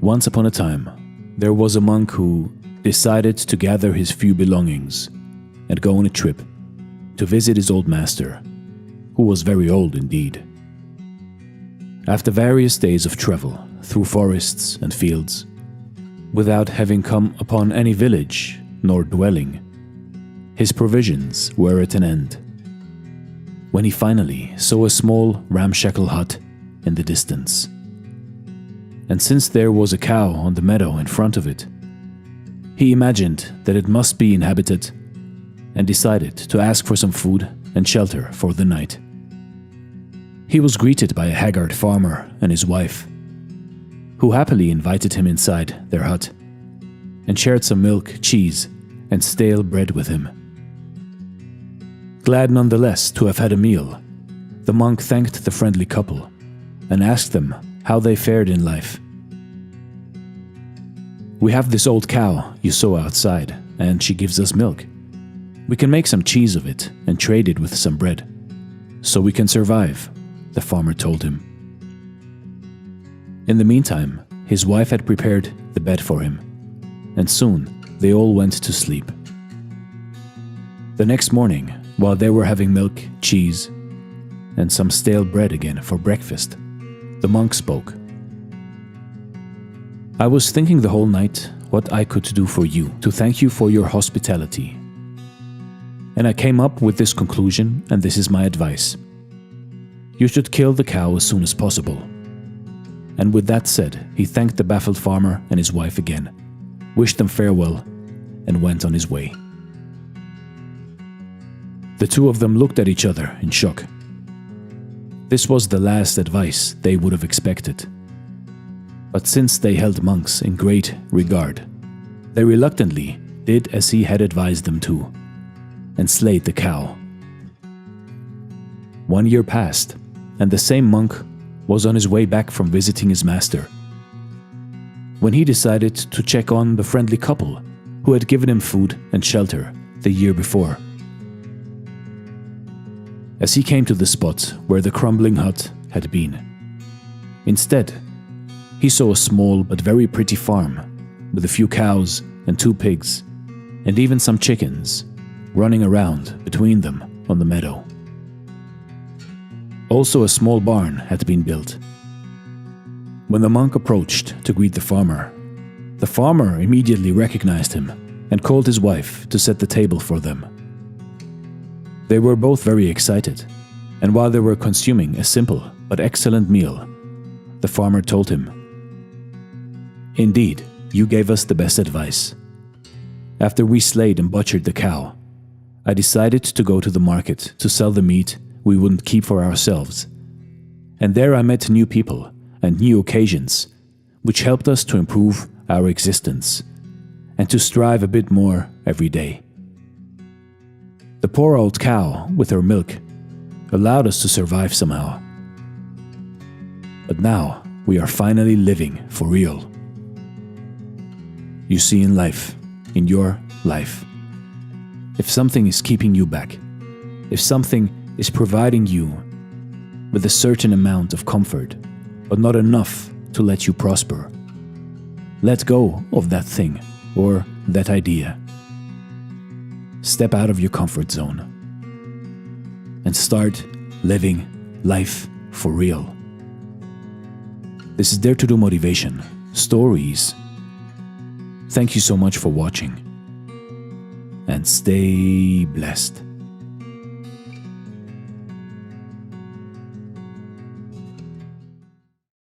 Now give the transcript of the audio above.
Once upon a time, there was a monk who decided to gather his few belongings and go on a trip to visit his old master, who was very old indeed. After various days of travel through forests and fields, without having come upon any village nor dwelling, his provisions were at an end, when he finally saw a small ramshackle hut in the distance. And since there was a cow on the meadow in front of it, he imagined that it must be inhabited and decided to ask for some food and shelter for the night. He was greeted by a haggard farmer and his wife, who happily invited him inside their hut and shared some milk, cheese, and stale bread with him. Glad nonetheless to have had a meal, the monk thanked the friendly couple and asked them how they fared in life. "We have this old cow you saw outside, and she gives us milk. We can make some cheese of it and trade it with some bread, so we can survive," the farmer told him. In the meantime, his wife had prepared the bed for him, and soon they all went to sleep. The next morning, while they were having milk, cheese, and some stale bread again for breakfast, the monk spoke. "I was thinking the whole night what I could do for you to thank you for your hospitality. And I came up with this conclusion, and this is my advice. You should kill the cow as soon as possible." And with that said, he thanked the baffled farmer and his wife again, wished them farewell, and went on his way. The two of them looked at each other in shock. This was the last advice they would have expected. But since they held monks in great regard, they reluctantly did as he had advised them to, and slayed the cow. 1 year passed, and the same monk was on his way back from visiting his master, when he decided to check on the friendly couple who had given him food and shelter the year before. As he came to the spot where the crumbling hut had been, instead, he saw a small but very pretty farm with a few cows and 2 pigs, and even some chickens running around between them on the meadow. Also, a small barn had been built. When the monk approached to greet the farmer immediately recognized him and called his wife to set the table for them. They were both very excited, and while they were consuming a simple but excellent meal, the farmer told him, "Indeed, you gave us the best advice. After we slayed and butchered the cow, I decided to go to the market to sell the meat we wouldn't keep for ourselves. And there I met new people and new occasions, which helped us to improve our existence and to strive a bit more every day. The poor old cow with her milk allowed us to survive somehow. But now we are finally living for real. You see, in life, in your life, if something is keeping you back, if something is providing you with a certain amount of comfort, but not enough to let you prosper, let go of that thing or that idea. Step out of your comfort zone and start living life for real. This is Dare to Do Motivation Stories. Thank you so much for watching, and stay blessed.